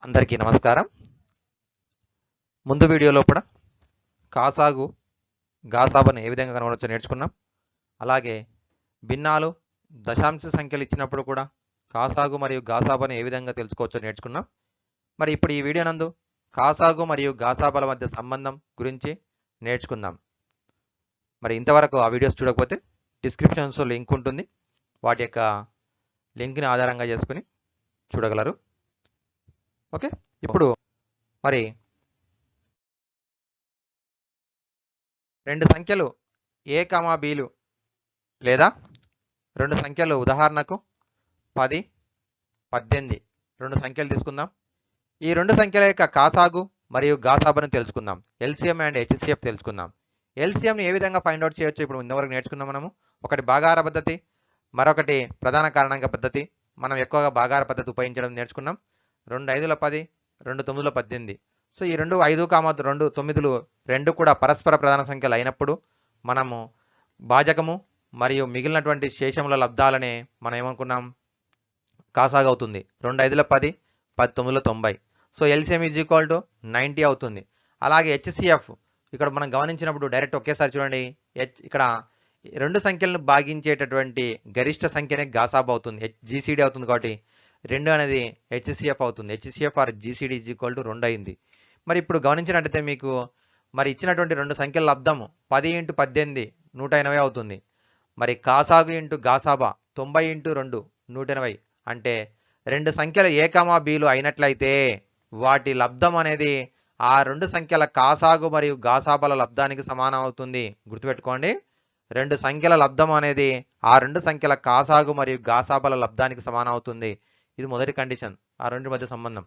అందరికీ నమస్కారం. ముందు వీడియోలో కూడా కాసాగు, గాసాబను ఏ విధంగా కనుగొనవచ్చో నేర్చుకున్నాం. అలాగే భిన్నాలు, దశాంశ సంఖ్యలు ఇచ్చినప్పుడు కూడా కాసాగు మరియు గాసాబను ఏ విధంగా తెలుసుకోవచ్చో నేర్చుకున్నాం. మరి ఇప్పుడు ఈ వీడియో నందు కాసాగు మరియు గాసాబల మధ్య సంబంధం గురించి నేర్చుకుందాం. మరి ఇంతవరకు ఆ వీడియోస్ చూడకపోతే డిస్క్రిప్షన్స్లో లింక్ ఉంటుంది. వాటి యొక్క లింక్ని ఆధారంగా చేసుకుని చూడగలరు. ఓకే, ఇప్పుడు మరి రెండు సంఖ్యలు ఏ కామా బీలు లేదా రెండు సంఖ్యలు ఉదాహరణకు 10, 18 రెండు సంఖ్యలు తీసుకుందాం. ఈ రెండు సంఖ్యల యొక్క కాసాగు మరియు గాసాబను తెలుసుకుందాం. ఎల్సిఎం అండ్ హెచ్సిఎఫ్ తెలుసుకుందాం. ఎల్సిఎంని ఏ విధంగా ఫైండ్ అవుట్ చేయొచ్చు ఇప్పుడు ఇంతవరకు నేర్చుకున్నాం. మనము ఒకటి భాగాహార పద్ధతి, మరొకటి ప్రధాన కారణాంక పద్ధతి. మనం ఎక్కువగా భాగాహార పద్ధతి ఉపయోగించడం నేర్చుకున్నాం. 2 5ల 10, 2 9ల 18. సో ఈ 2 5, 2 9లు రెండు కూడా పరస్పర ప్రధాన సంఖ్యలు అయినప్పుడు మనము భాజకము మరియు మిగిలినటువంటి శేషముల లబ్ధాలనే మనం ఏమనుకున్నాం, కాసాగు అవుతుంది. 2 5ల 10, 10 9ల 90. So LCM is equal to 90 అవుతుంది. అలాగే హెచ్సిఎఫ్ ఇక్కడ మనం గమనించినప్పుడు డైరెక్ట్ ఒకేసారి చూడండి, ఇక్కడ రెండు సంఖ్యలను భాగించేటటువంటి గరిష్ట సంఖ్యనే గాసాబు అవుతుంది, జీసీడీ అవుతుంది. కాబట్టి 2 అనేది హెచ్సిఎఫ్ అవుతుంది. HCF or GCD is equal to 2 అయింది. మరి ఇప్పుడు గమనించినట్టయితే మీకు మరి ఇచ్చినటువంటి రెండు సంఖ్యల లబ్ధము 10 × 18 180 అవుతుంది. మరి కాసాగు ఇంటూ గాసాబా 90 × 2 180. అంటే రెండు సంఖ్యలు ఏ కామా బీలు అయినట్లయితే వాటి లబ్ధం అనేది ఆ రెండు సంఖ్యల కాసాగు మరియు గాసాబాల లబ్ధానికి సమానం అవుతుంది. గుర్తుపెట్టుకోండి, రెండు సంఖ్యల లబ్ధం అనేది ఆ రెండు సంఖ్యల కాసాగు మరియు గాసాబాల లబ్ధానికి సమానం అవుతుంది. ఇది మొదటి కండిషన్, ఆ రెండు మధ్య సంబంధం.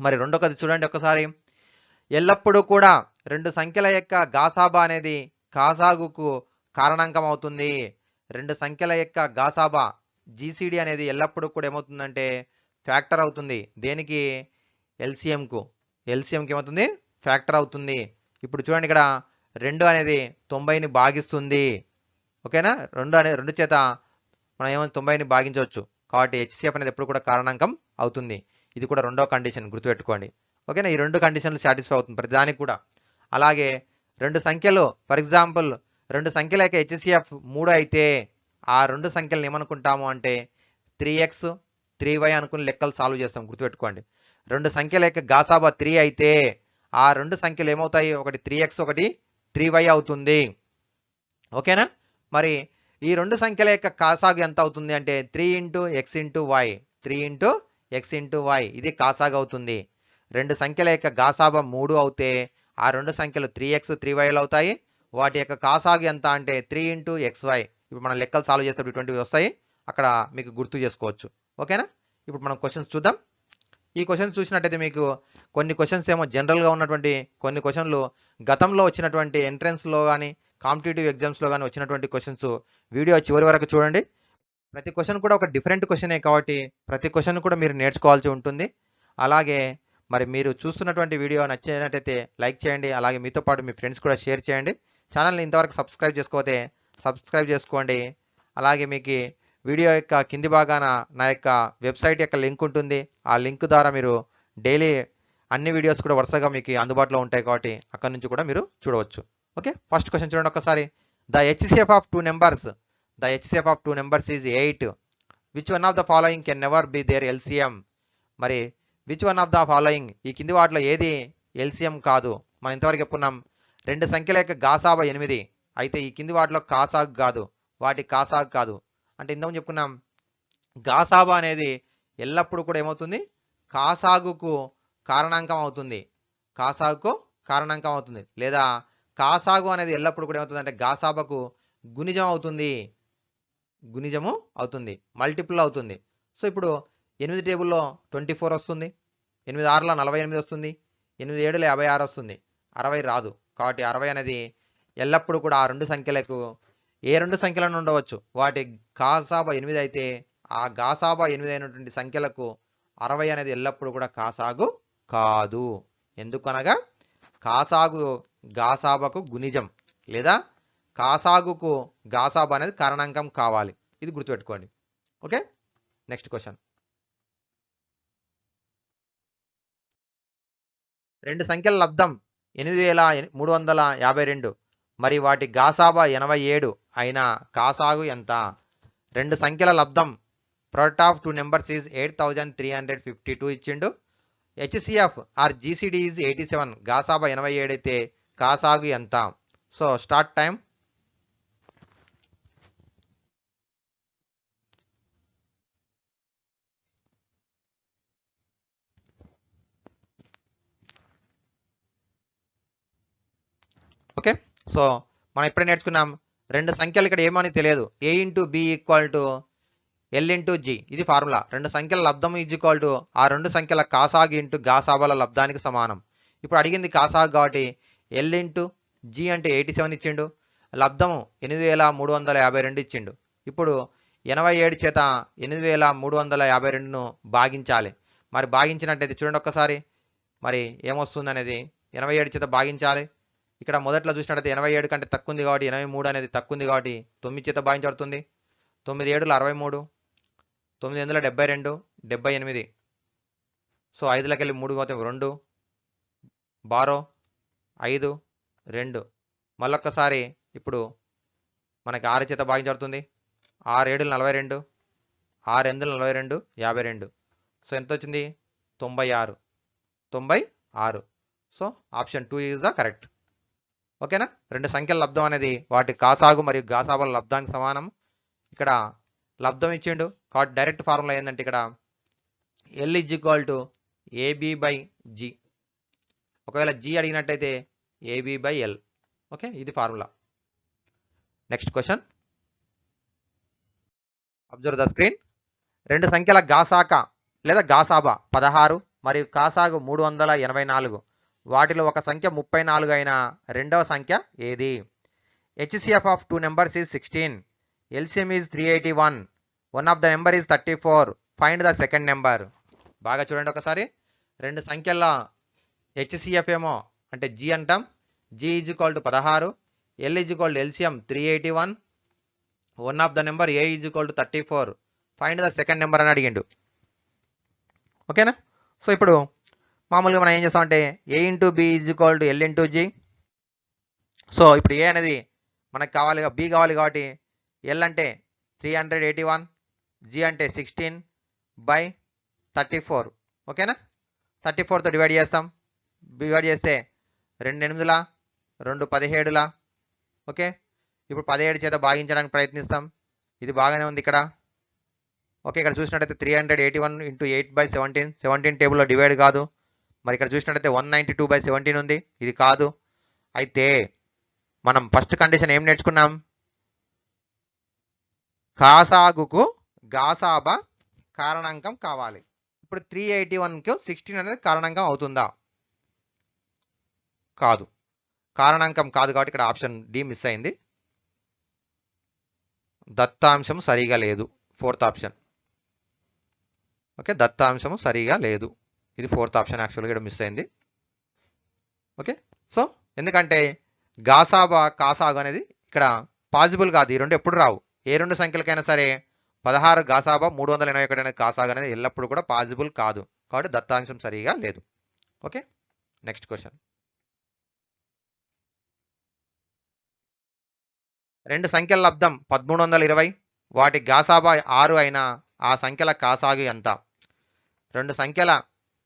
మరి రెండోది చూడండి ఒకసారి, ఎల్లప్పుడూ కూడా రెండు సంఖ్యల యొక్క గాసాబా అనేది కాసాగుకు కారణాంకం అవుతుంది. రెండు సంఖ్యల యొక్క గాసాబా జీసీడీ అనేది ఎల్లప్పుడూ కూడా ఏమవుతుందంటే ఫ్యాక్టర్ అవుతుంది. దేనికి? ఎల్సిఎంకు. ఎల్సిఎంకి ఏమవుతుంది? ఫ్యాక్టర్ అవుతుంది. ఇప్పుడు చూడండి, ఇక్కడ 2 అనేది 90ని భాగిస్తుంది. ఓకేనా? 2 చేత మనం ఏమో 90ని భాగించవచ్చు. కాబట్టి హెచ్సిఎఫ్ అనేది ఎప్పుడు కూడా కారణాంకం అవుతుంది. ఇది కూడా రెండో కండిషన్, గుర్తుపెట్టుకోండి. ఓకేనా? ఈ రెండు కండిషన్లు సాటిస్ఫై అవుతుంది ప్రతిదానికి కూడా. అలాగే రెండు సంఖ్యలు, ఫర్ ఎగ్జాంపుల్ రెండు సంఖ్యల యొక్క హెచ్సిఎఫ్ 3 అయితే ఆ రెండు సంఖ్యలను ఏమనుకుంటాము అంటే 3x 3y అనుకుని లెక్కలు సాల్వ్ చేస్తాం. గుర్తుపెట్టుకోండి. రెండు సంఖ్యల యొక్క గాసాబా 3 అయితే ఆ రెండు సంఖ్యలు ఏమవుతాయి? ఒకటి 3x, ఒకటి 3y అవుతుంది. ఓకేనా? మరి ఈ రెండు సంఖ్యల యొక్క కాసాగు ఎంత అవుతుంది అంటే 3 × x × y, 3 × x × y, ఇది కాసాగు అవుతుంది. రెండు సంఖ్యల యొక్క గాసాబా 3 అవుతే ఆ రెండు సంఖ్యలు 3x 3yలు అవుతాయి. వాటి యొక్క కాసాగు ఎంత అంటే 3 × xy. ఇప్పుడు మనం లెక్కలు సాల్వ్ చేస్తే ఇటువంటివి వస్తాయి, అక్కడ మీకు గుర్తు చేసుకోవచ్చు. ఓకేనా? ఇప్పుడు మనం క్వశ్చన్స్ చూద్దాం. ఈ క్వశ్చన్స్ చూసినట్టయితే మీకు కొన్ని క్వశ్చన్స్ ఏమో జనరల్గా ఉన్నటువంటి, కొన్ని క్వశ్చన్లు గతంలో వచ్చినటువంటి ఎంట్రన్స్లో కానీ కాంపిటేటివ్ ఎగ్జామ్స్లో కానీ వచ్చినటువంటి క్వశ్చన్స్ వీడియో చివరి వరకు చూడండి. ప్రతి క్వశ్చన్ కూడా ఒక డిఫరెంట్ క్వశ్చనే కాబట్టి ప్రతి క్వశ్చన్ కూడా మీరు నేర్చుకోవాల్సి ఉంటుంది. అలాగే మరి మీరు చూస్తున్నటువంటి వీడియో నచ్చినట్టయితే లైక్ చేయండి. అలాగే మీతో పాటు మీ ఫ్రెండ్స్ కూడా షేర్ చేయండి. ఛానల్ని ఇంతవరకు సబ్స్క్రైబ్ చేసుకోతే సబ్స్క్రైబ్ చేసుకోండి. అలాగే మీకు వీడియో యొక్క కింది భాగాన నా యొక్క వెబ్సైట్ యొక్క లింక్ ఉంటుంది. ఆ లింక్ ద్వారా మీరు డైలీ అన్ని వీడియోస్ కూడా వరుసగా మీకు అందుబాటులో ఉంటాయి కాబట్టి అక్కడ నుంచి కూడా మీరు చూడవచ్చు. ఓకే, ఫస్ట్ క్వశ్చన్ చూడండి ఒకసారి. The HCF of two numbers, the HCF of two numbers is 8. Which one of the following can never be their LCM? మరి which one of the following, ఈ కింది వాటిలో ఏది ఎల్సిఎం కాదు? మనం ఇంతవరకు చెప్పుకున్నాం రెండు సంఖ్యల యొక్క గాసాబా 8 అయితే ఈ కింది వాటిలో కాసాగు కాదు, వాటి కాసాగు కాదు. అంటే ఇంతకుముందు చెప్పుకున్నాం గాసాబా అనేది ఎల్లప్పుడూ కూడా ఏమవుతుంది? కాసాగుకు కారణాంకం అవుతుంది. కాసాగుకు కారణాంకం అవుతుంది. లేదా కాసాగు అనేది ఎల్లప్పుడూ కూడా ఏమవుతుంది అంటే గాసాబాకు గుణిజం అవుతుంది. గుణిజము అవుతుంది, మల్టిపుల్ అవుతుంది. సో ఇప్పుడు 8 టేబుల్లో 24 వస్తుంది, 8 6ల 48 వస్తుంది, 8 7ల 56 వస్తుంది, 60 రాదు. కాబట్టి 60 అనేది ఎల్లప్పుడూ కూడా ఆ రెండు సంఖ్యలకు ఏ రెండు సంఖ్యలను ఉండవచ్చు, వాటి గాసాబా 8 అయితే ఆ గాసాబా 8 అయినటువంటి సంఖ్యలకు 60 అనేది ఎల్లప్పుడూ కూడా కాసాగు కాదు. ఎందుకనగా కాసాగు గాసాబాకు గుణిజం లేదా కాసాగుకు గాసాబా అనేది కారణాంకం కావాలి. ఇది గుర్తుపెట్టుకోండి. Okay, next question. రెండు సంఖ్యల లబ్ధం 8352 మరి వాటి గాసాబా 87 అయినా కాసాగు ఎంత? రెండు సంఖ్యల లబ్ధం product of two numbers is 8352 ఇచ్చిండు. హెచ్సిఎఫ్ ఆర్ జీసీడీ ఈజ్ 87, గాసాబా 87 అయితే కాసాగు ఎంత? So start time. Okay, so మనం ఇప్పుడే నేర్చుకున్నాం రెండు సంఖ్యలు ఇక్కడ ఏమని తెలియదు. A into B equal to L into G, ఇది ఫార్ములా. రెండు సంఖ్యల లబ్ధం ఈజ్ ఈక్వల్ టు ఆ రెండు సంఖ్యల కాసాగు ఇంటూ గాసాబాల లబ్ధానికి సమానం. ఇప్పుడు అడిగింది కాసాగు కాబట్టి ఎల్ ఇంటూ జి అంటే 87 ఇచ్చిండు, లబ్ధము 8352 ఇచ్చిండు. ఇప్పుడు 87 చేత 8352ను భాగించాలి. మరి భాగించినట్టయితే చూడండి ఒక్కసారి, మరి ఏమొస్తుంది అనేది 87 చేత భాగించాలి. ఇక్కడ మొదట్లో చూసినట్టయితే 87 కంటే తక్కువ ఉంది కాబట్టి 83 అనేది తక్కువ ఉంది కాబట్టి 9 చేత భాగించబడుతుంది. 9 7 63, 9 8 72, 78. సో 5లోకి వెళ్ళి 3 పోతే 2, 12, 5, 2. మళ్ళొక్కసారి ఇప్పుడు మనకి 6 చేత భాగించబడుతుంది. 6 7 42, 6 8 42, 52. సో ఎంత వచ్చింది? 96. So option 2 is the correct. ఓకేనా? రెండు సంఖ్యల లబ్ధం అనేది వాటి కాసాగు మరియు గాసాబాల లబ్ధానికి సమానం. ఇక్కడ లబ్ధం ఇచ్చిండు కాబట్టి డైరెక్ట్ ఫార్ములా ఏంటంటే ఇక్కడ L is equal to AB by G. ఒకవేళ జి అడిగినట్టయితే ఏబి బై ఎల్. ఓకే, ఇది formula. Next question, observe the screen. రెండు సంఖ్యల గాసాక లేదా గాసాబా 16 మరియు కాసాగు 384. వాటిలో ఒక సంఖ్య 34 అయిన రెండవ సంఖ్య ఏది? HCF of two numbers is 16, LCM is 381, one of the number is 34, find the second number. బాగా చూడండి ఒకసారి. రెండు సంఖ్యల హెచ్సిఎఫ్ ఏమో అంటే జి అంటాం, G is equal to 16, L is equal to LCM 381, one of the number A is equal to 34, find the second number అని అడిగిండు. ఓకేనా? సో ఇప్పుడు మామూలుగా మనం ఏం చేస్తామంటే A into B is equal to L into G. So ఇప్పుడు A అనేది మనకు కావాలి, బి కావాలి కాబట్టి ఎల్ అంటే 381, జి అంటే 16 బై 34. ఓకేనా? 34తో డివైడ్ చేస్తాం. డివైడ్ చేస్తే 2 8ల 2 17ల. ఓకే, ఇప్పుడు 17 చేత భాగించడానికి ప్రయత్నిస్తాం. ఇది బాగానే ఉంది ఇక్కడ. ఓకే, ఇక్కడ చూసినట్టయితే 381 ఇంటూ 8/17, 17 టేబుల్లో డివైడ్ కాదు. మరి ఇక్కడ చూసినట్టయితే 192/17 ఉంది, ఇది కాదు. అయితే మనం ఫస్ట్ కండిషన్ ఏం నేర్చుకున్నాం? కాసాగుకు గాసాబా కారణాంకం కావాలి. ఇప్పుడు 381కు 16 అనేది కారణాంకం అవుతుందా? కాదు, కారణాంకం కాదు కాబట్టి ఇక్కడ ఆప్షన్ డి మిస్ అయింది. దత్తాంశం సరిగా లేదు, ఫోర్త్ ఆప్షన్. ఓకే, దత్తాంశము సరిగా లేదు, ఇది ఫోర్త్ ఆప్షన్. యాక్చువల్గా ఇక్కడ మిస్ అయింది. ఓకే, సో ఎందుకంటే గాసాబా కాసాగు అనేది ఇక్కడ పాసిబుల్ కాదు. ఈ రెండు ఎప్పుడు రావు. ఏ రెండు సంఖ్యలకైనా సరే 16 గాసాబా 381 అనేది కాసాగు అనేది ఎల్లప్పుడు కూడా పాసిబుల్ కాదు కాబట్టి దత్తాంశం సరిగా లేదు. Okay, next question. రెండు సంఖ్యల లబ్ధం 1320, వాటి గాసాబా 6 అయిన ఆ సంఖ్యల కాసాగు ఎంత? రెండు సంఖ్యల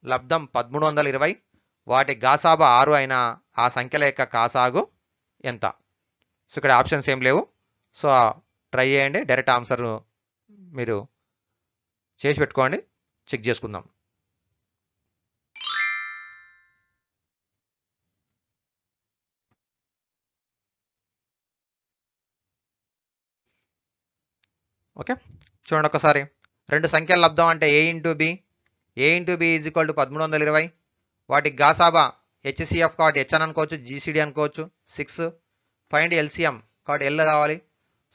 లబ్ధం 1320, వాటి గాసాబా 6 అయిన ఆ సంఖ్యల యొక్క కాసాగు ఎంత? సో ఇక్కడ ఆప్షన్స్ ఏం లేవు. సో ట్రై చేయండి, డైరెక్ట్ ఆన్సర్ మీరు చేసి పెట్టుకోండి, చెక్ చేసుకుందాం. ఓకే, చూడండి ఒకసారి. రెండు సంఖ్యల లబ్ధం అంటే A into B. A into B is equal to 1320. వాటి గాసాబా హెచ్సిఎఫ్ కాబట్టి హెచ్ అని అనుకోవచ్చు, జీసీడీ అనుకోవచ్చు 6. ఫైండ్ ఎల్సిఎం కాబట్టి ఎల్ కావాలి.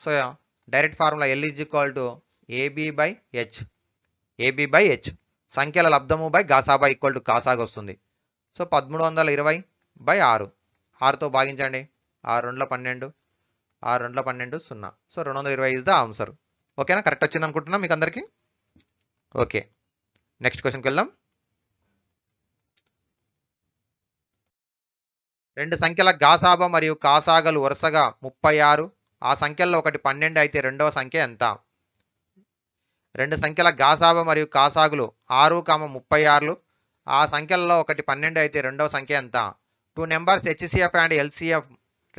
So direct formula L is equal to AB by H. AB by H సంఖ్యల లబ్ధము బై గాసాబా ఈక్వల్ టు కాసాగు వస్తుంది. సో 1320/6, 6తో భాగించండి. 6 2 12, 6 2 12 0. So 220 is the answer. ఓకేనా? కరెక్ట్ వచ్చింది అనుకుంటున్నా మీకు అందరికీ. ఓకే, నెక్స్ట్ క్వశ్చన్కి వెళ్దాం. రెండు సంఖ్యల గాసాబా మరియు కాసాగలు వరుసగా 36, ఆ సంఖ్యల్లో ఒకటి 12 అయితే రెండవ సంఖ్య ఎంత? రెండు సంఖ్యల గాసాబా మరియు కాసాగులు 6, 36, ఆ సంఖ్యల్లో ఒకటి 12 అయితే రెండవ సంఖ్య ఎంత? Two numbers HCF and LCF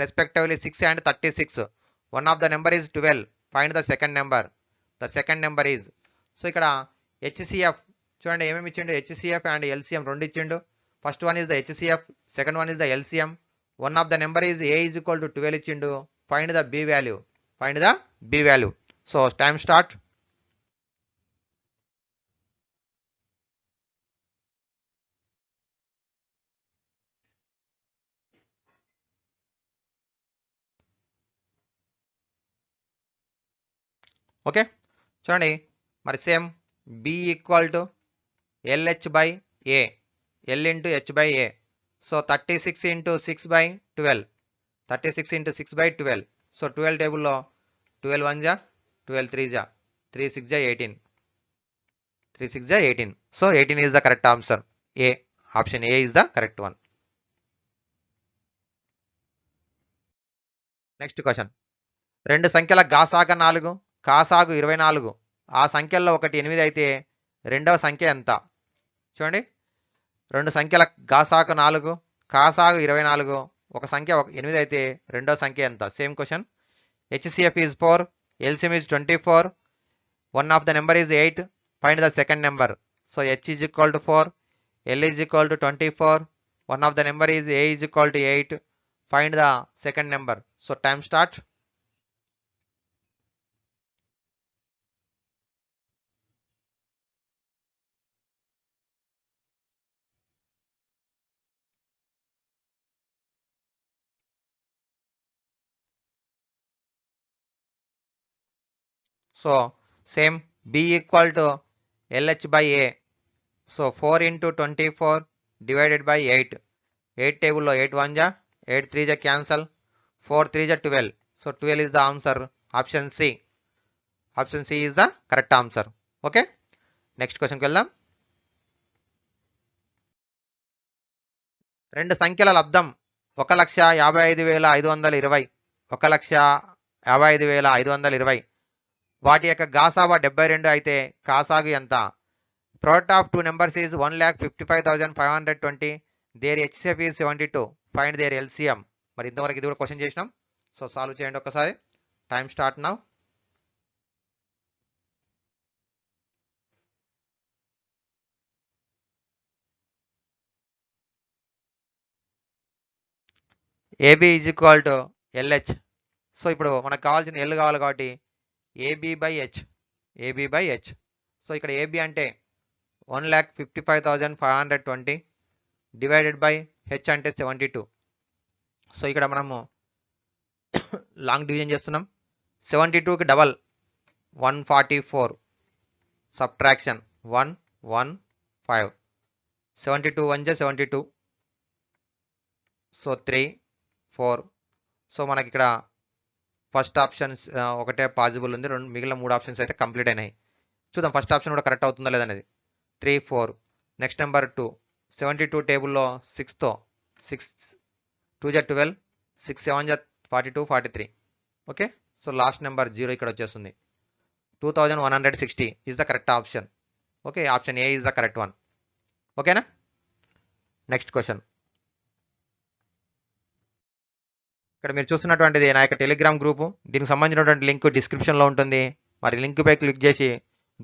respectively 6 and 36. One of the number is 12. Find the second number. The second number is. So ఇక్కడ HCF చూడండి ఏమేమి ఇచ్చిండు, HCF and LCM రెండు ఇచ్చిండు. First one is the HCF, second one is the LCM. One of the number is A is equal to 12 ఇచ్చిండు. Find the B value. Find the B value. So time start. Okay చూడండి మరి same B equal to LH by A, L into H by A. So 36 into 6 by 12, 36 into 6 by 12. So 12 టేబుల్లో 12 1 జా, 12 3 జా, 3 6 జా 18, 3 6 జా 18. So 18 is the correct answer. A, option A is the correct one. Next question. రెండు సంఖ్యల గాసాగ 4, కాసాగు 24, ఆ సంఖ్యల్లో ఒకటి 8 అయితే రెండవ సంఖ్య ఎంత? చూడండి రెండు సంఖ్యల గాసాగు 4, కాసాగు 24, ఒక సంఖ్య 8 అయితే రెండవ సంఖ్య ఎంత? Same question. HCF is 4, LCM is 24, one of the number is 8, find the second number. So H is equal to 4, L is equal to 24, one of the number is A is equal to 8, find the second number. So time start. So same B equal to LH by A. So 4 into 24 divided by 8. 8 table లో 8 1 జా, 8 3 జా cancel, 4 3 జా 12. So 12 is the answer. Option C. Option C is the correct answer. Okay. Next క్వశ్చన్కి వెళ్దాం. రెండు సంఖ్యల లబ్ధం 1,55,520, 1,55,520. వాటి యొక్క గాసాబా 72 అయితే కాసాగు ఎంత? Product of two numbers is 1,55,520. Their HCF is 72. Find their LCM. మరి ఇంతవరకు ఇది కూడా క్వశ్చన్ చేసినాం. సో సాల్వ్ చేయండి ఒకసారి. Time start now. AB is equal to LH. So ఇప్పుడు మనకు కావాల్సిన L కావాలి కాబట్టి AB by H, AB by H. So ఇక్కడ AB అంటే 1,55,520 డివైడెడ్ బై H అంటే 72. సో ఇక్కడ మనము లాంగ్ డివిజన్ చేస్తున్నాం. 72కి డబల్ 144, సబ్ట్రాక్షన్ 115, 72 1 జా 72. సో 3 4. సో మనకి ఇక్కడ ఫస్ట్ ఆప్షన్స్ ఒకటే పాసిబుల్ ఉంది, మిగిలిన 3 ఆప్షన్స్ అయితే కంప్లీట్ అయినాయి. చూద్దాం ఫస్ట్ ఆప్షన్ కూడా కరెక్ట్ అవుతుందా లేదనేది. 3 4. నెక్స్ట్ నెంబర్ 2, 72 టేబుల్లో 6తో 6 2 జా 12, 6 7 జా 42 43. ఓకే. సో లాస్ట్ నెంబర్ 0 ఇక్కడ వచ్చేస్తుంది. 2160 is the correct option. Okay, option A is the correct one. ఓకేనా. Next question. ఇక్కడ మీరు చూస్తున్నటువంటిది నా యొక్క టెలిగ్రామ్ గ్రూపు. దీనికి సంబంధించినటువంటి లింక్ డిస్క్రిప్షన్లో ఉంటుంది. మరి లింక్పై క్లిక్ చేసి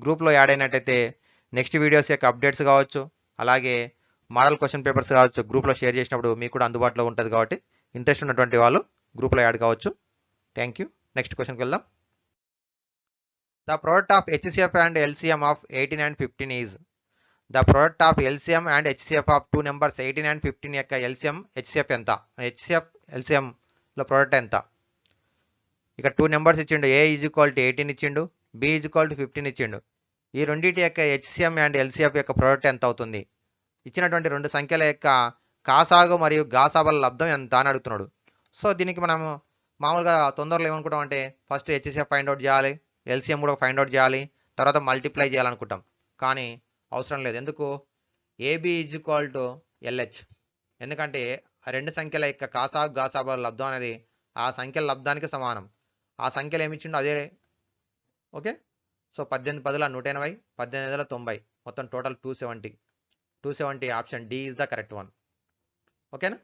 గ్రూప్లో యాడ్ అయినట్టయితే నెక్స్ట్ వీడియోస్ యొక్క అప్డేట్స్ కావచ్చు, అలాగే మోడల్ క్వశ్చన్ పేపర్స్ కావచ్చు, గ్రూప్లో షేర్ చేసినప్పుడు మీకు కూడా అందుబాటులో ఉంటుంది. కాబట్టి ఇంట్రెస్ట్ ఉన్నటువంటి వాళ్ళు గ్రూప్లో యాడ్ కావచ్చు. Thank you. నెక్స్ట్ క్వశ్చన్కి వెళ్దాం. The product of HCF and LCM of 18 and 15 is. The product of LCM and HCF of two numbers 18 and 15 యొక్క LCM HCF ఎంత? HCF LCM లో ప్రోడక్ట్ ఎంత? ఇక్కడ 2 నెంబర్స్ ఇచ్చిండు. A ఈజ్ ఈక్వల్ టు 18 ఇచ్చిండు, B is equal to 15 ఇచ్చిండు. ఈ రెండింటి యొక్క HCM అండ్ LCF యొక్క ప్రోడక్ట్ ఎంత అవుతుంది? ఇచ్చినటువంటి రెండు సంఖ్యల యొక్క కాసాగు మరియు గాసాబల లబ్ధం ఎంత అని అడుగుతున్నాడు. సో దీనికి మనము మామూలుగా తొందరలో ఏమనుకుంటాం అంటే ఫస్ట్ HCF ఫైండ్ అవుట్ చేయాలి, LCM కూడా ఫైండ్ అవుట్ చేయాలి, తర్వాత మల్టిప్లై చేయాలనుకుంటాం. కానీ అవసరం లేదు. ఎందుకు? AB is equal to LH. ఎందుకంటే ఆ రెండు సంఖ్యల యొక్క కాసాగు గాసాబా లబ్ధం అనేది ఆ సంఖ్యల లబ్ధానికి సమానం. ఆ సంఖ్యలు ఏమి ఇచ్చిండో అదే. ఓకే. సో 18 10 180, 18 90, మొత్తం total 270. 270 option D is the correct one. ఓకేనా.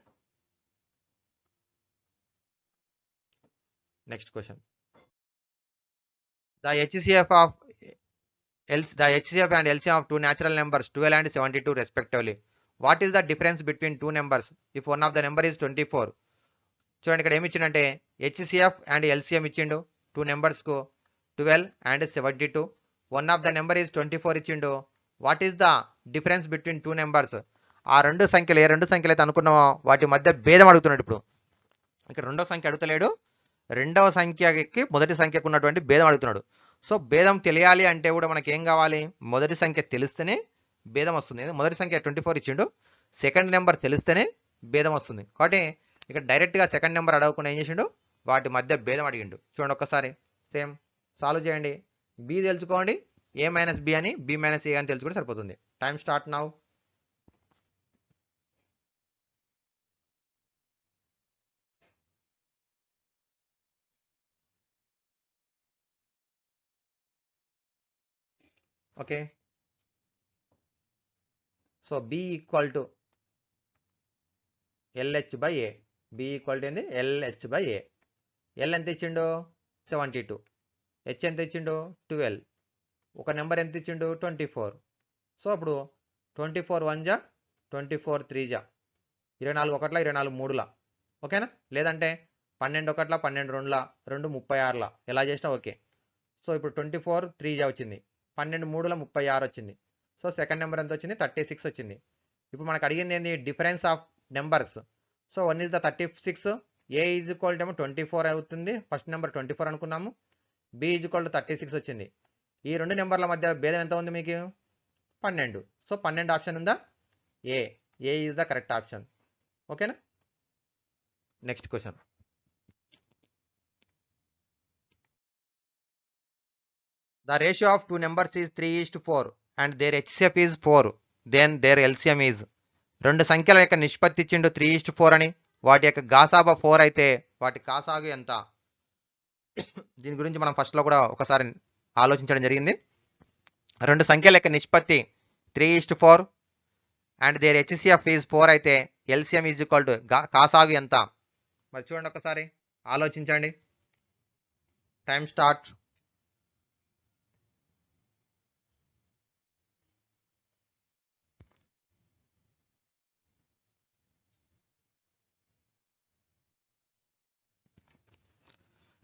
Next question. The HCF of the HCF and LCM of two natural numbers 12 and 72 respectively. What is the difference between two numbers if one of the number is 24? చూడండి ఇక్కడ ఏమి ఇచ్చిండంటే HCF and LCM ఇచ్చిండు two numbers కు 12 and 72. One of the number is 24 ఇచ్చిండు. What is the difference between two numbers? ఆ రెండు సంఖ్యలు ఏ రెండు సంఖ్యలు అయితే అనుకున్నామో వాటి మధ్య భేదం అడుగుతున్నాడు. ఇప్పుడు ఇక్కడ రెండో సంఖ్య అడుగుతలేడు, రెండవ సంఖ్యకి మొదటి సంఖ్యకు ఉన్నటువంటి భేదం అడుగుతున్నాడు. సో భేదం తెలియాలి అంటే కూడా మనకి ఏం కావాలి? మొదటి సంఖ్య తెలిస్తేనే భేదం వస్తుంది. మొదటి సంఖ్య 24 ఇచ్చిండు, సెకండ్ నెంబర్ తెలిస్తేనే భేదం వస్తుంది. కాబట్టి ఇక్కడ డైరెక్ట్గా సెకండ్ నెంబర్ అడగకుండా ఏం చేసిండు? వాటి మధ్య భేదం అడిగిండు. చూడండి ఒక్కసారి సేమ్ సాల్వ్ చేయండి. బి తెలుసుకోండి, ఏ మైనస్ బి అని, బి మైనస్ ఏ అని తెలుసుకుంటే సరిపోతుంది. Time start now. Okay. So B equal to LH by A. B equal to ఏంది? LH by A. ఎల్ ఎంత ఇచ్చిండు? 72. హెచ్ ఎంత ఇచ్చిండు? 12. ఒక నెంబర్ ఎంత ఇచ్చిండు? 24. సో అప్పుడు 24 1 జా, 24 3 జా, 24 1 24 3. ఓకేనా. లేదంటే 12 1 12 2 2 36 ఎలా చేసినా ఓకే. సో ఇప్పుడు 24 3 జా వచ్చింది, 12 3 36 వచ్చింది. సో సెకండ్ నెంబర్ ఎంత వచ్చింది? 36 వచ్చింది. ఇప్పుడు మనకు అడిగింది ఏంది? Difference of numbers. So 1 is the 36. A is equal to 24 అవుతుంది, ఫస్ట్ నెంబర్ 24 అనుకున్నాము. బి ఈజ్ ఈక్వల్ టు 36 వచ్చింది. ఈ రెండు నెంబర్ల మధ్య భేదం ఎంత ఉంది మీకు? 12. సో 12 ఆప్షన్ ఉందా? ఏ. ఏ ఈజ్ ద కరెక్ట్ ఆప్షన్. ఓకేనా. Next question. The ratio of two numbers is 3:4 and their HCF is 4. Then their LCM is. రెండు సంఖ్యల యొక్క నిష్పత్తి ఇచ్చిండు 3:4 అని, వాటి యొక్క గాసాబా 4 అయితే వాటి కాసాగు ఎంత? దీని గురించి మనం ఫస్ట్లో కూడా ఒకసారి ఆలోచించడం జరిగింది. రెండు సంఖ్యల యొక్క నిష్పత్తి 3:4 అండ్ దేర్ హెచ్సిఎఫ్ ఈజ్ 4 అయితే ఎల్సిఎం ఈజ్ ఈక్వల్ టు కాసాగు ఎంత? మరి చూడండి ఒకసారి ఆలోచించండి. Time start.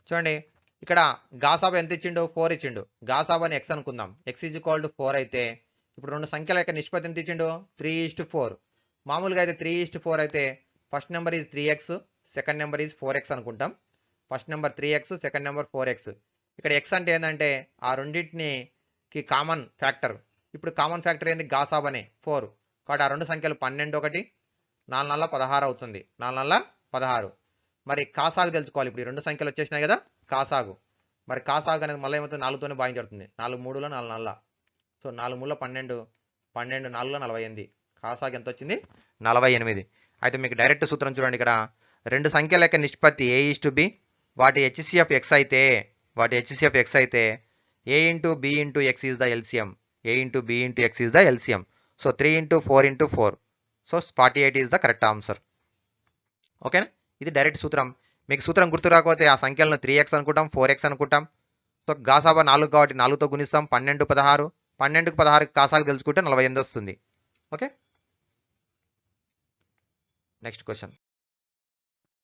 చూడండి ఇక్కడ గాసాబా ఎంత ఇచ్చిండు? 4 ఇచ్చిండు. గాసాబాని ఎక్స్ అనుకుందాం. ఎక్స్ ఈజ్ ఈక్వల్ టు 4 అయితే ఇప్పుడు రెండు సంఖ్యల యొక్క నిష్పత్తి ఎంత ఇచ్చిండు? 3:4. మామూలుగా అయితే 3:4 అయితే first number is 3x, second number is 4x అనుకుంటాం. First number 3x, second number 4x. ఇక్కడ ఎక్స్ అంటే ఏంటంటే ఆ రెండింటికి కామన్ ఫ్యాక్టర్. ఇప్పుడు కామన్ ఫ్యాక్టర్ ఏంది? గాసాబానే 4. కాబట్టి ఆ రెండు సంఖ్యలు 12 1 4 4 16 అవుతుంది. 4 4 16. మరి కాసాగు తెలుసుకోవాలి. ఇప్పుడు ఈ రెండు సంఖ్యలు వచ్చేసినాయి కదా, కాసాగు. మరి కాసాగు అనేది మళ్ళీ ఏమవుతుంది? 4తోనే భాగించబడుతుంది. 4 3 4 4. సో 4 3 12, 12 4 48. కాసాగు ఎంత వచ్చింది? 48. అయితే మీకు డైరెక్ట్ సూత్రం చూడండి. ఇక్కడ రెండు సంఖ్యల యొక్క నిష్పత్తి A:B, వాటి హెచ్సిఎఫ్ ఎక్స్ అయితే A into B into X is the LCM. A into B into X is the LCM. So 3 into 4 into 4. So 48 is the correct answer. ఓకేనా. ఇది డైరెక్ట్ సూత్రం. మీకు సూత్రం గుర్తు రాకపోతే ఆ సంఖ్యలను 3x అనుకుంటాం, 4x అనుకుంటాం. సో గాసాబా 4 కాబట్టి 4తో గుణిస్తాం. 12 16. 12కు 16 కాసాగు తెలుసుకుంటే 48 వస్తుంది. Okay. Next question.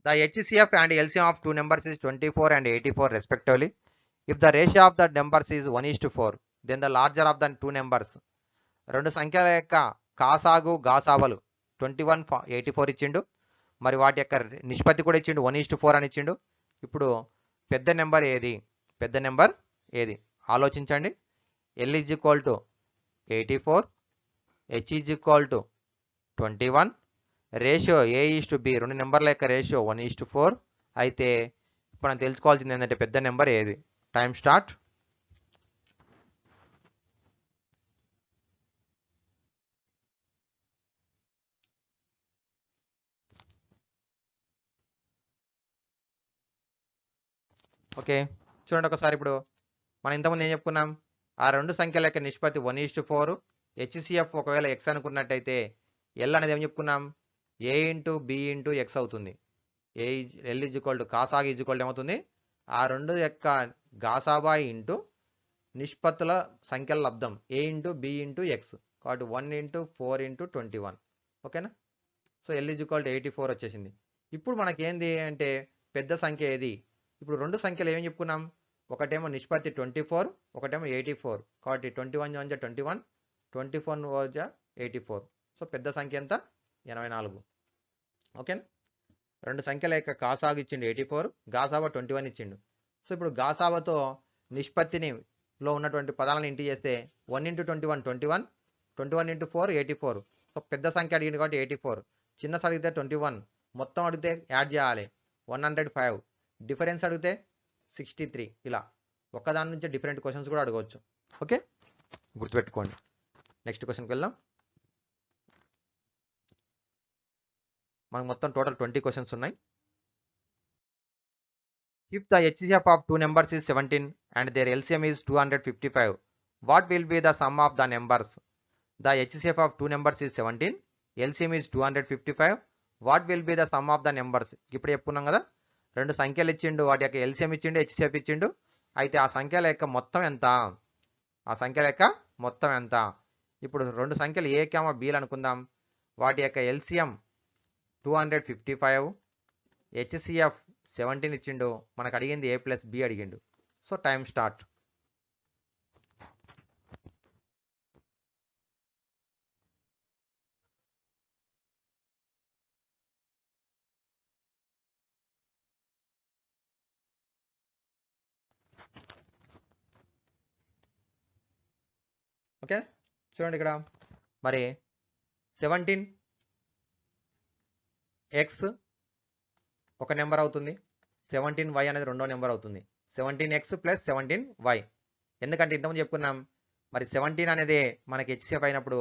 The HCF and LCM of two numbers is 24 and 84 respectively. If the ratio of the numbers is 1:4, then the larger of the two numbers. రెండు సంఖ్యల యొక్క కాసాగు గాసాబలు 21 84 ఇచ్చిండు. మరి వాటి యొక్క నిష్పత్తి కూడా ఇచ్చిండు 1:4 అని ఇచ్చిండు. ఇప్పుడు పెద్ద నెంబర్ ఏది? ఆలోచించండి. L is equal to 84, H is equal to 21, ratio A:B, రెండు నెంబర్ల యొక్క రేషియో 1:4 అయితే ఇప్పుడు మనం తెలుసుకోవాల్సింది ఏంటంటే పెద్ద నెంబర్ ఏది? Time start. ఓకే, చూడండి ఒకసారి. ఇప్పుడు మనం ఇంతకుముందు ఏం చెప్పుకున్నాం, ఆ రెండు సంఖ్యల యొక్క నిష్పత్తి 1:4. హెచ్సిఎఫ్ ఒకవేళ ఎక్స్ అనుకున్నట్టయితే ఎల్ అనేది ఏం చెప్పుకున్నాం, ఏ ఇంటూ బి ఇంటూ ఎక్స్ అవుతుంది. ఎల్ ఈజ్ఈక్వల్ టు కాసాగ్ ఈజ్ఈక్వల్ ఏమవుతుంది, ఆ రెండు యొక్క గాసాబా ఇంటూ నిష్పత్తుల సంఖ్యల లబ్దం ఏ ఇంటూ బి ఇంటూ ఎక్స్, కాబట్టి 1:4:21. ఓకేనా. సో ఎల్ ఈజ్ఈక్వల్ టు 84 వచ్చేసింది. ఇప్పుడు మనకేంది అంటే పెద్ద సంఖ్య ఏది, ఇప్పుడు రెండు సంఖ్యలు ఏం చెప్పుకున్నాం, ఒకటేమో నిష్పత్తి 24, ఒకటేమో 84, కాబట్టి 21 1 21, 24 1 84. సో పెద్ద సంఖ్య ఎంత, 84. ఓకేనా. రెండు సంఖ్యల యొక్క కాసాగు ఇచ్చిండు 84, గాసాబా 21 ఇచ్చిండు. సో ఇప్పుడు గాసాబాతో నిష్పత్తిని లో ఉన్నటువంటి పదాలను ఇంటి చేస్తే 1:21 21, 21 × 4 84. సో పెద్ద సంఖ్య అడిగింది కాబట్టి 84, చిన్న అడిగితే 21, మొత్తం అడిగితే యాడ్ చేయాలి 105, డిఫరెన్స్ అడిగితే 63. ఇలా ఒక్కదాని నుంచి డిఫరెంట్ క్వశ్చన్స్ కూడా అడగవచ్చు. ఓకే, గుర్తుపెట్టుకోండి. నెక్స్ట్ క్వశ్చన్కి వెళ్దాం. మనకు మొత్తం టోటల్ 20 క్వశ్చన్స్ ఉన్నాయి. If the HCF of two numbers is 17 and their LCM is 255, what will be the sum of the numbers? The HCF of two numbers is 17, LCM is 255. What will be the sum of the numbers? ఇప్పుడు చెప్పుకున్నాం కదా, రెండు సంఖ్యలు ఇచ్చిండు, వాటి యొక్క LCM ఇచ్చిండు, HCF ఇచ్చిండు. అయితే ఆ సంఖ్యల యొక్క మొత్తం ఎంత, ఆ సంఖ్యల యొక్క మొత్తం ఎంత. ఇప్పుడు రెండు సంఖ్యలు ఏ కామా బీలు అనుకుందాం, వాటి యొక్క LCM 255, HCF 17 ఇచ్చిండు, మనకు అడిగింది A + B అడిగిండు. So time start. ఓకే, చూడండి ఇక్కడ మరి 17x ఒక నెంబర్ అవుతుంది, 17y అనేది రెండో నెంబర్ అవుతుంది. 17x + 17y. ఎందుకంటే ఇంతకుముందు చెప్పుకున్నాం, మరి 17 అనేది మనకి హెచ్సిఎఫ్ అయినప్పుడు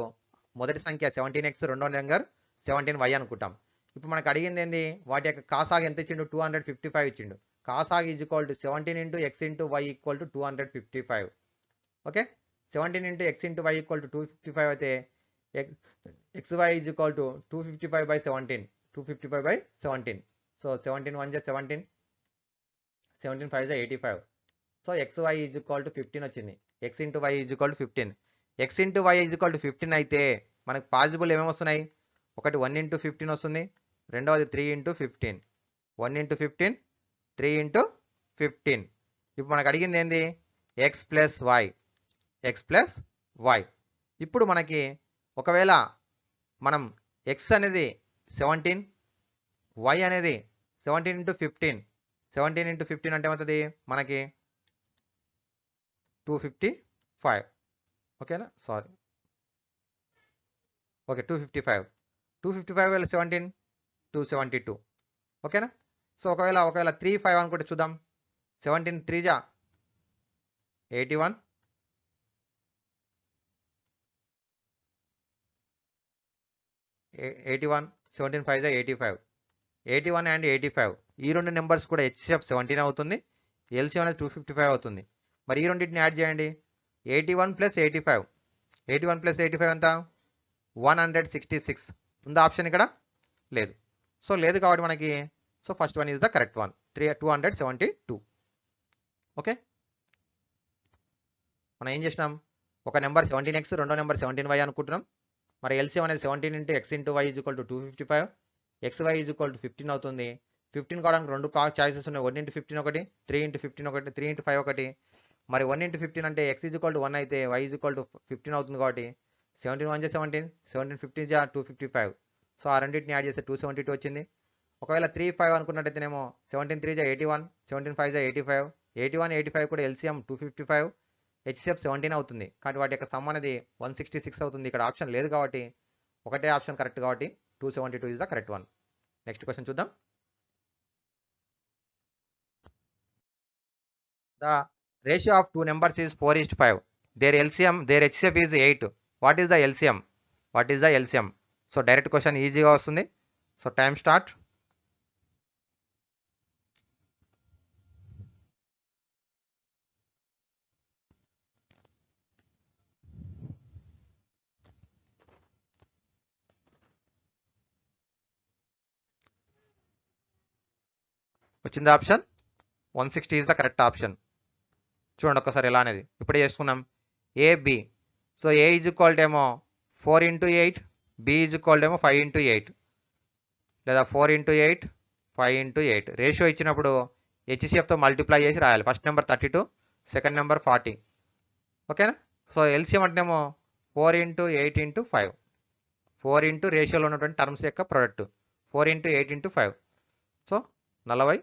మొదటి సంఖ్య 17x, రెండో నెంబర్ 17y అనుకుంటాం. ఇప్పుడు మనకు అడిగింది ఏంది, వాటి యొక్క కాసాగ్ ఎంత ఇచ్చిండు, 255 ఇచ్చిండు. కాసాగ్ is equal to 17 × x × y equal to 255. Okay, 17 × x × y equal to 255 అయితే xy is equal to 255/17, 255/17. So 17 1 17, 17 5 85. So xy is equal to 15 వచ్చింది. x × y is equal to 15. x × y is equal to 15 అయితే మనకు పాసిబుల్ ఏమేమి వస్తున్నాయి, ఒకటి 1 × 15 వస్తుంది, రెండవది 3 × 15. 1 × 15, 3 × 15. ఇప్పుడు మనకు అడిగింది ఏంది, x + y, x + y. ఇప్పుడు మనకి ఒకవేళ మనం x అనేది 17, y అనేది 17 × 15, 17 × 15 అంటే ఏమవుతుంది మనకి 255. ఓకేనా, సారీ, ఓకే 255. 255 × 17 272. ఓకేనా. సో ఒకవేళ 3 5 అనుకుంటే చూద్దాం, 17 3 81, 81, 17 5 85. 81 and 85 ఈ రెండు నెంబర్స్ కూడా హెచ్సిఎఫ్ 17 అవుతుంది, ఎల్సిఎం అనేది 255 అవుతుంది. మరి ఈ రెండింటిని యాడ్ చేయండి, 81 + 85. 81 + 85 ఎంత, 166. ఉందా ఆప్షన్ ఇక్కడ, లేదు. సో లేదు కాబట్టి మనకి, so first one is the correct one, 272. Okay, మనం ఏం చేసినాం, ఒక నెంబర్ 17x, రెండో నెంబర్ 17y అనుకుంటున్నాం. మరి ఎల్సిఎం అనేది 17 × x × y is equal to 255, xy is equal to 15 అవుతుంది. 15 కావడానికి రెండు చాయిసెస్ ఉన్నాయి, 1 × 15 ఒకటి, 3 × 15 ఒకటి, 3 × 5 ఒకటి. మరి 1 × 15 అంటే x ఈజ్ఈక్వల్ టు 1 అయితే y ఈజ్ఈక్వల్ టు 15 అవుతుంది. కాబట్టి 17 1 17, 17 15 255. సో ఆ రెండింటిని యాడ్ చేస్తే 272 వచ్చింది. ఒకవేళ 3 5 అనుకున్నట్టయితేనేమో 17 3 81, 17 5 85. 81 85 కూడా ఎల్సిఎం 255, హెచ్సిఎఫ్ 17 అవుతుంది. కాబట్టి వాటి యొక్క సమ్ అనేది 166 అవుతుంది. ఇక్కడ ఆప్షన్ లేదు కాబట్టి ఒకటే ఆప్షన్ కరెక్ట్, కాబట్టి 272 is the correct one. Next question చూద్దాం. The ratio of two numbers is 4:5. Their HCF is 8. What is the LCM? What is the LCM? So direct question ఈజీగా వస్తుంది. So time start. వచ్చింది option 160 is the correct option. చూడండి ఒకసారి ఎలా అనేది ఇప్పుడే చేసుకున్నాం. AB, so A is equal to ఏమో 4 into 8, B is equal to ఏమో 5 into 8 లేదా 4 into 8 5 into 8. రేషియో ఇచ్చినప్పుడు హెచ్సిఎఫ్తో మల్టిప్లై చేసి రాయాలి. First number 32, second number 40. ఓకేనా. సో ఎల్సిఎం అంటేనేమో 4 into 8 into 5, 4 into రేషియోలో ఉన్నటువంటి టర్మ్స్ యొక్క product 4 into 8 into 5, so 40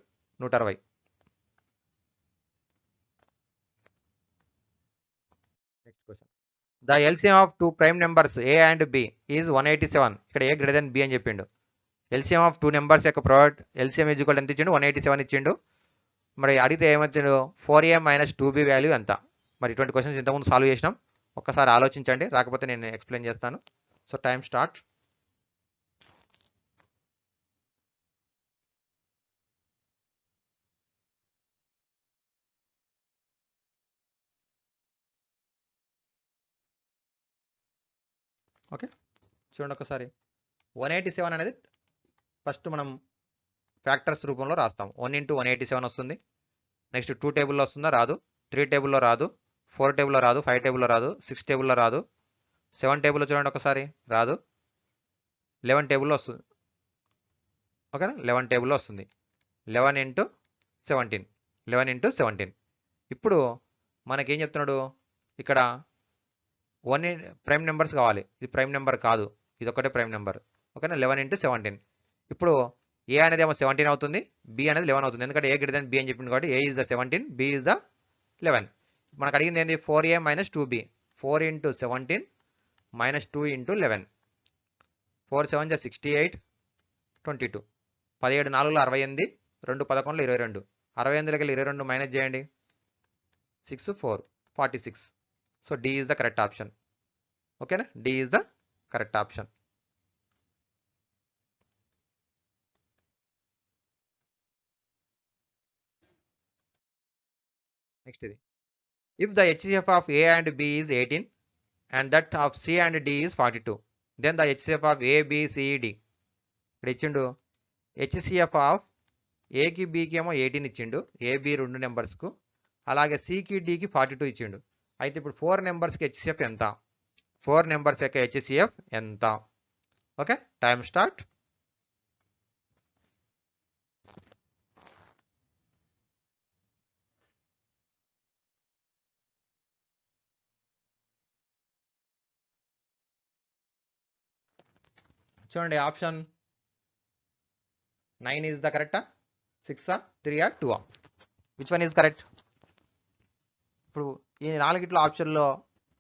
160. Next question. The LCM of two prime numbers A and B is 187. ఇక్కడ ఏ గ్రేటర్ దెన్ బి అని చెప్పిండు. ఎల్సిఎం ఆఫ్ టూ నెంబర్స్ యొక్క product LCM is equal ఎంత ఇచ్చిండు, 187 ఇచ్చిండు. మరి అడిగితే ఏమవుతుందో 4a - 2b వాల్యూ ఎంత. మరి ఇటువంటి క్వశ్చన్స్ ఇంతకుముందు సాల్వ్ చేసినాం, ఒక్కసారి ఆలోచించండి, రాకపోతే నేను ఎక్స్ప్లెయిన్ చేస్తాను. So time start. ఓకే చూడండి ఒకసారి. 187 అనేది ఫస్ట్ మనం ఫ్యాక్టర్స్ రూపంలో రాస్తాం. 1 into 187 వస్తుంది. నెక్స్ట్ 2 టేబుల్లో వస్తుందా, రాదు. 3 టేబుల్లో రాదు. 4 టేబుల్లో రాదు. 5 టేబుల్లో రాదు. 6 టేబుల్లో రాదు. 7 టేబుల్లో చూడండి ఒకసారి, రాదు. 11 టేబుల్లో వస్తుంది. ఓకేనా, 11 టేబుల్లో వస్తుంది. 11 into 17, 11 into 17. ఇప్పుడు మనకేం చెప్తున్నాడు ఇక్కడ, 1 ప్రైమ్ నెంబర్స్ కావాలి. ఇది ప్రైమ్ నెంబర్ కాదు, ఇది ఒకటే ప్రైమ్ నెంబర్. ఓకేనా, 11 into 17. ఇప్పుడు ఏ అనేది ఏమో 17 అవుతుంది, బి అనేది 11 అవుతుంది. ఎందుకంటే ఏ గ్రేటర్ దెన్ బి అని చెప్పింది కాబట్టి A is the 17, B is the 11. మనకు అడిగింది ఏంటి, 4a - 2b. 4 into 17 - 2 into 11. 4 7 68, 22. 17 4 68, 2 11 22. 68 22 minus చేయండి, 6 4 46. So D is the correct option. ఓకేనా, D is the correct option. Next ఇది, if the HCF of A and B is 18 and that of C and D is 42, then the HCF of A, B, C, D. ఇక్కడ ఇచ్చిండు HCF of ఏకి బికి ఏమో 18 ఇచ్చిండు, AB రెండు నెంబర్స్కు, అలాగే సికి డికి 42 ఇచ్చిండు. అయితే ఇప్పుడు 4 నెంబర్స్కి హెచ్సిఎఫ్ ఎంత, 4 నెంబర్స్ యొక్క హెచ్సిఎఫ్ ఎంత. Okay time start. చూడండి ఆప్షన్ 9 ఈజ్ ద కరెక్టా, 6 3 2, విచ్ వన్ ఈజ్ కరెక్ట్. ఇప్పుడు ఈ 4 ఆప్షన్లో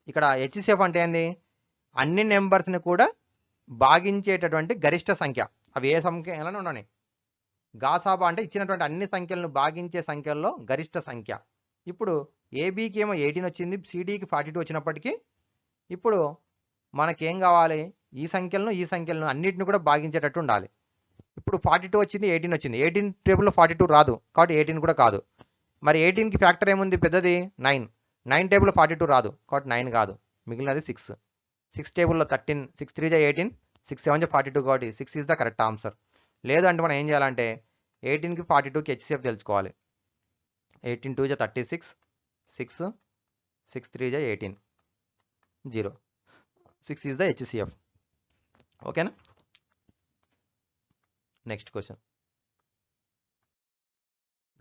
ఇక్కడ హెచ్సిఎఫ్ అంటే ఏంది, అన్ని నెంబర్స్ని కూడా భాగించేటటువంటి గరిష్ట సంఖ్య. అవి ఏ సంఖ్యలను ఉన్నాయి, గాసాబా అంటే ఇచ్చినటువంటి అన్ని సంఖ్యలను భాగించే సంఖ్యల్లో గరిష్ట సంఖ్య. ఇప్పుడు ఏబికి ఏమో 18 వచ్చింది, సిడికి 42 వచ్చినప్పటికీ ఇప్పుడు మనకేం కావాలి, ఈ సంఖ్యలను అన్నిటిని కూడా భాగించేటట్టు ఉండాలి. ఇప్పుడు 42 వచ్చింది, 18 వచ్చింది. 18 టేబుల్లో 42 రాదు కాబట్టి 18 కూడా కాదు. మరి 18కి ఫ్యాక్టర్ ఏముంది, పెద్దది 9. 9 టేబుల్లో 42 రాదు కాబట్టి 9 కాదు, మిగిలినది 6. 6 టేబుల్లో 13, 6 3 18, 6 7 42 కాబట్టి 6 ఈజ్ ద కరెక్ట్ ఆన్సర్. లేదు అంటే మనం ఏం చేయాలంటే 18కి 42కి హెచ్సిఎఫ్ తెలుసుకోవాలి. 18 2 36, 6 6 3 18, 0. 6 ఈజ్ ద హెచ్సిఎఫ్. ఓకేనా. Next question.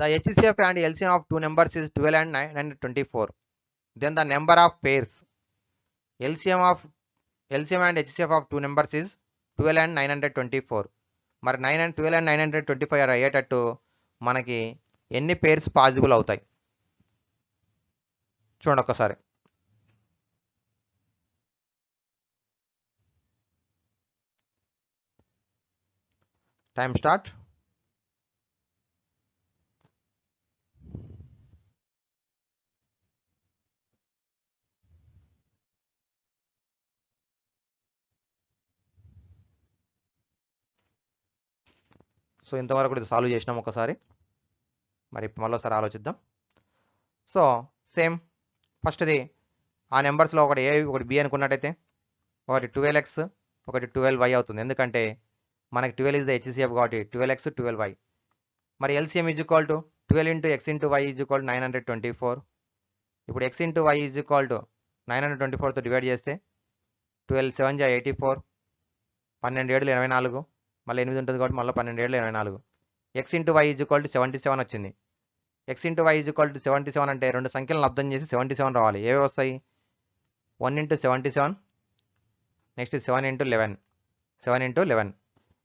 The HCF and LCM of two numbers is 12 and 924. Then the number of pairs. LCM and HCF of two numbers is 12 and 924. మరి 12 and 925 అయ్యేటట్టు మనకి ఎన్ని పేర్స్ పాసిబుల్ అవుతాయి చూడండి ఒకసారి. Time start. So ఇంతవరకు ఇది సాల్వ్ చేసినాం ఒకసారి, మరి మళ్ళీసారి ఆలోచిద్దాం. సో సేమ్ ఫస్ట్ది ఆ నెంబర్స్లో ఒకటి ఏ ఒకటి బి అనుకున్నట్టయితే ఒకటి 12x ఒకటి 12y అవుతుంది. ఎందుకంటే మనకి 12 ఇస్ ద హెచ్సిఎఫ్ కాబట్టి 12x 12y. మరి LCM is equal to 12 into X into Y is equal 924. ఇప్పుడు X into Y is equal to 924తో డివైడ్ చేస్తే 12 7 జా 84, 12 7 24, మళ్ళీ 8 ఉంటుంది కాబట్టి మళ్ళీ 12 7 24. X into Y is equal to 77 వచ్చింది. X into Y is equal to 77 అంటే రెండు సంఖ్యలను లబ్ధం చేసి 77 రావాలి. ఏవి వస్తాయి? 1 ఇంటూ 77, నెక్స్ట్ 7 ఇంటూ 11, 7 ఇంటూ 11.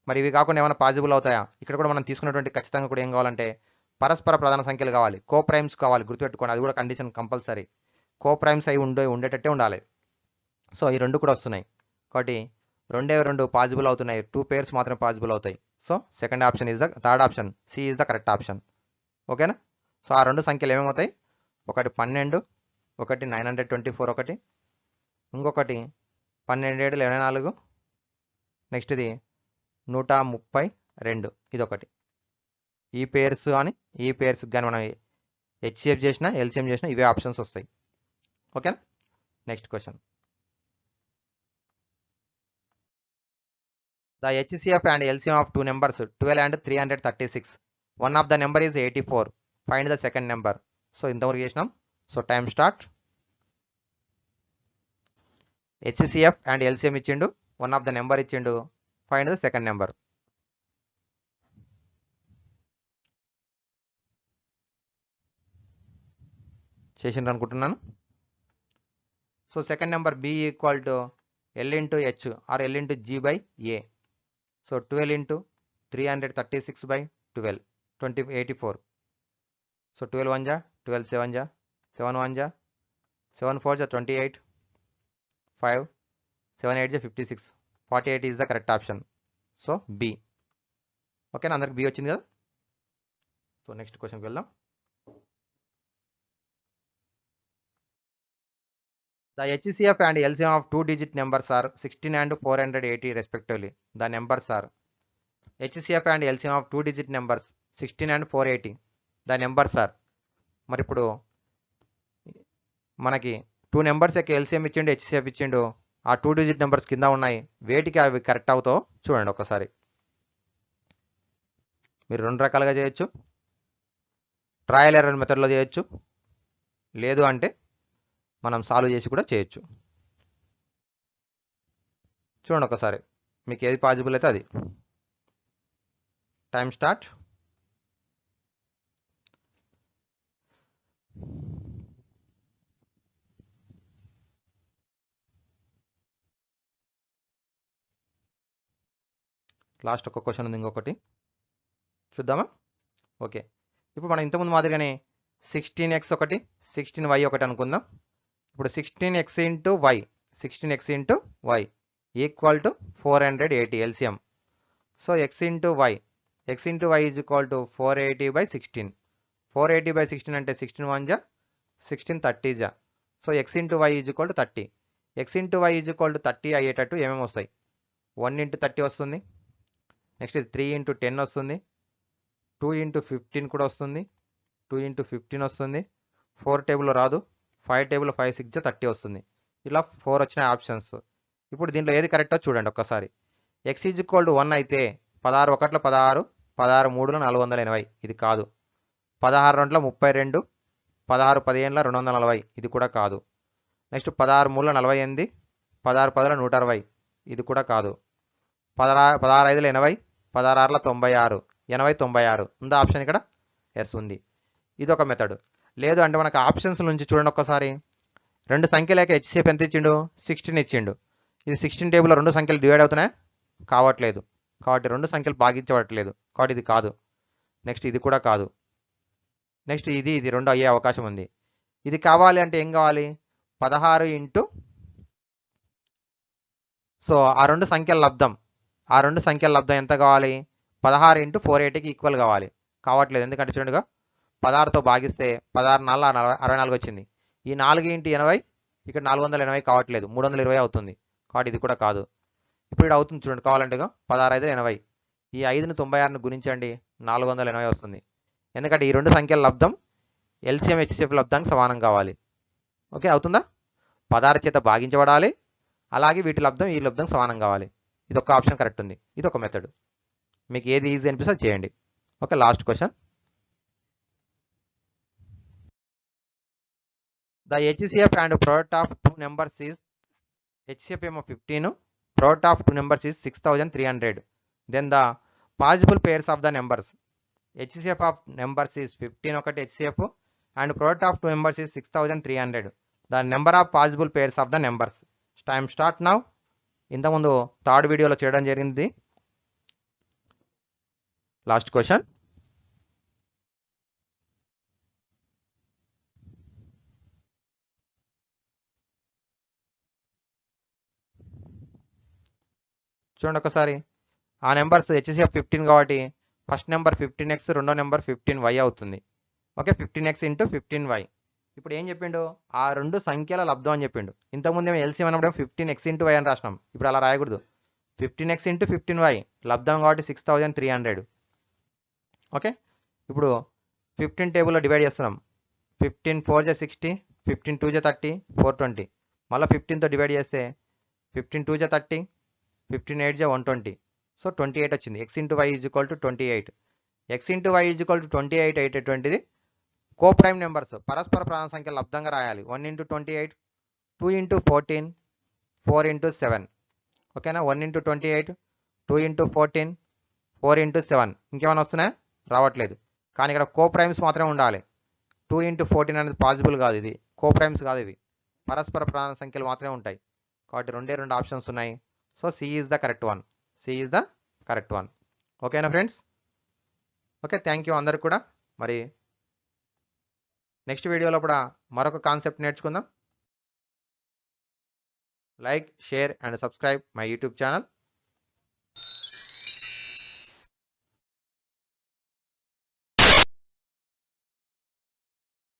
మరి ఇవి కాకుండా ఏమైనా పాజిబుల్ అవుతాయా? ఇక్కడ కూడా మనం తీసుకున్నటువంటి ఖచ్చితంగా కూడా ఏం కావాలంటే పరస్పర ప్రధాన సంఖ్యలు కావాలి, కో ప్రైమ్స్ కావాలి. గుర్తుపెట్టుకోండి, అది కూడా కండిషన్ కంపల్సరీ. కో ప్రైమ్స్ అయి ఉండేటట్టే ఉండాలి. సో ఈ రెండు కూడా వస్తున్నాయి కాబట్టి రెండు పాజిబుల్ అవుతున్నాయి. 2 పేర్స్ మాత్రమే పాజిబుల్ అవుతాయి. So second option is the third option, C is the correct option. ఓకేనా? సో ఆ రెండు సంఖ్యలు ఏమేమవుతాయి? ఒకటి 12, ఒకటి 924, ఒకటి ఇంకొకటి 12 7 24, నెక్స్ట్ ఇది 132, ఇదొకటి. ఈ పేర్స్ అని ఈ పేర్స్ కానీ మనం హెచ్సిఎఫ్ చేసినా ఎల్సిఎం చేసినా ఇవే ఆప్షన్స్ వస్తాయి. ఓకేనా? Next question. The HCF and LCM of two numbers 12 and 336. One of the number is 84. Find the second number. So ఇంతవరకు చేసినాం. So time start. HCF and LCM ఇచ్చిండు, వన్ ఆఫ్ ద నెంబర్ ఇచ్చిండు, find the second number. చేసిండ్రు అనుకుంటున్నాను. So second number B equal to L into H or L into G by A. So 12 into 336 by 12, 84. So 12 1 జా 12 7 జా 7 1 జా 7 4 జా 28, 5 7 8 జా 56, 48 is the correct option. So B. ఓకేనా? అందరికి B వచ్చింది కదా. సో నెక్స్ట్ క్వశ్చన్కి వెళ్దాం. The HCF and LCM of two-digit numbers are 16 and 480 respectively. The numbers are HCF and LCM of two-digit numbers 16 and 480. The numbers are. మరి ఇప్పుడు మనకి 2 numbers యొక్క ఎల్సిఎం ఇచ్చిండు, హెచ్సిఎఫ్ ఇచ్చిండు. ఆ 2 డిజిట్ నెంబర్స్ కింద ఉన్నాయి. వేటికి అవి కరెక్ట్ అవుతావు చూడండి ఒకసారి. మీరు రెండు రకాలుగా చేయొచ్చు. ట్రయల్ ఎర్రర్ మెథడ్లో చేయొచ్చు, లేదు అంటే మనం సాల్వ్ చేసి కూడా చేయొచ్చు. చూడండి ఒకసారి మీకు ఏది పాజిబుల్ అయితే అది. Time start. లాస్ట్ ఒక క్వశ్చన్ ఉంది, ఇంకొకటి చూద్దామా? ఓకే, ఇప్పుడు మనం ఇంతకుముందు మాదిరిగానే 16x ఒకటి 16y ఒకటి అనుకుందాం. ఇప్పుడు 16x into Y 16x into Y equal to 480 LCM. So X into Y is equal to 480 by 16. 480 by 16 అంటే 16 1 జా 16 30 జా. So X into Y is equal to 30. X into Y is equal to 30 అయ్యేటట్టు ఏమేమి వస్తాయి? 1 into 30 వస్తుంది, next 3 into 10 వస్తుంది, 2 into 15 కూడా వస్తుంది, 2 ఇంటూ 15 వస్తుంది, 4 టేబుల్లో రాదు, 5 టేబుల్ 5 6 జా 30 వస్తుంది. ఇలా 4 వచ్చిన ఆప్షన్స్. ఇప్పుడు దీంట్లో ఏది కరెక్టో చూడండి ఒక్కసారి. ఎక్స్ ఈజ్ ఈక్వల్ టు 1 అయితే 16 1 16, 16 3 480, ఇది కాదు. 16 2 32, 16 15 240, ఇది కూడా కాదు. నెక్స్ట్ 16 3 48, 16 10 160, ఇది కూడా కాదు. 16 5 80, 16 96, 80 96 ఉందా ఆప్షన్ ఇక్కడ? ఎస్ ఉంది. ఇది ఒక మెథడ్. లేదు అంటే మనకు ఆప్షన్స్ నుంచి చూడండి ఒక్కసారి. రెండు సంఖ్యలేక హెచ్సిఎఫ్ ఎంత ఇచ్చిండు? 16 ఇచ్చిండు. ఇది 16 టేబుల్లో రెండు సంఖ్యలు డివైడ్ అవుతున్నాయా? కావట్లేదు. కాబట్టి రెండు సంఖ్యలు భాగించబడట్లేదు, కాబట్టి ఇది కాదు. నెక్స్ట్ ఇది కూడా కాదు. నెక్స్ట్ ఇది రెండు అయ్యే అవకాశం ఉంది. ఇది కావాలి అంటే ఏం కావాలి? 16 ఇంటూ, సో ఆ రెండు సంఖ్యల లబ్ధం ఎంత కావాలి? 16 ఇంటూ 480కి ఈక్వల్ కావాలి. కావట్లేదు, ఎందుకంటే చూడండిగా 16తో భాగిస్తే 16 4 64 వచ్చింది. ఈ 4 ఇంటూ 80 ఇక్కడ 480 కావట్లేదు, 320 అవుతుంది. కాబట్టి ఇది కూడా కాదు. ఇప్పుడు ఇది అవుతుంది చూడండి, కావాలంటేగా 16 5 80. ఈ 5ని 96ని గుణించండి, 480 వస్తుంది. ఎందుకంటే ఈ రెండు సంఖ్యల లబ్ధం ఎల్సిఎం హెచ్సిఎఫ్ లబ్ధానికి సమానం కావాలి. ఓకే, అవుతుందా? 16 చేత భాగించబడాలి, అలాగే వీటి లబ్ధం ఈ లబ్ధం సమానం కావాలి. ఇది ఒక ఆప్షన్ కరెక్ట్ ఉంది. ఇది ఒక మెథడ్. మీకు ఏది ఈజీ అనిపిస్తే అది చేయండి. Okay, last question. The HCF and product of two numbers is, HCF ఏమో 15, product of two numbers is 6300. Then the possible pairs of the numbers. HCF of numbers is 15 ఒకటి HCF and product of two numbers is 6300. The number of possible pairs of the numbers. Time start now. ఇంతకుముందు third వీడియోలో చేయడం జరిగింది. Last question. చూడండి ఒకసారి. ఆ numbers HCF 15 కాబట్టి first number 15x, రెండో నెంబర్ 15y అవుతుంది. Okay, 15x into 15y. ఇప్పుడు ఏం చెప్పిండు, ఆ రెండు సంఖ్యల లబ్ధం అని చెప్పిండు. ఇంతకుముందు ఏమో ఎల్సిఎం అన్నప్పుడు 15x ఇంటూ y అని రాసినాం. ఇప్పుడు అలా రాయకూడదు. 15x ఇంటూ 15y లబ్ధం కాబట్టి 6300. ఓకే, ఇప్పుడు 15 టేబుల్లో డివైడ్ చేస్తున్నాం. 15 4 జా 60, 15 2 జా 30, 420. మళ్ళీ 15తో డివైడ్ చేస్తే 15 2 జా 30, 15 8 జా 120. సో 28 వచ్చింది. x into Y is equal to 28. x into Y is equal to 28 అయ్యేటటువంటిది కో ప్రైమ్ నెంబర్స్, పరస్పర ప్రధాన సంఖ్యలు లబ్ధంగా రాయాలి. 1 ఇంటూ 28, 2 ఇంటూ 14, 4 ఇంటూ 7. ఓకేనా, 1 ఇంటూ 28, 2 ఇంటూ 14, 4 ఇంటూ 7. ఇంకేమైనా వస్తున్నాయా? రావట్లేదు. కానీ ఇక్కడ కో ప్రైమ్స్ మాత్రమే ఉండాలి. 2 ఇంటూ 14 అనేది పాసిబుల్ కాదు, ఇది కో ప్రైమ్స్ కాదు, ఇవి పరస్పర ప్రధాన సంఖ్యలు మాత్రమే ఉంటాయి. కాబట్టి రెండు ఆప్షన్స్ ఉన్నాయి. So C is the correct one. C is the correct one. ఓకేనా ఫ్రెండ్స్? ఓకే, థ్యాంక్ యూ అందరికి కూడా. మరి నెక్స్ట్ వీడియోలో కూడా మరొక కాన్సెప్ట్ నేర్చుకుందాం. Like, share and subscribe my YouTube channel.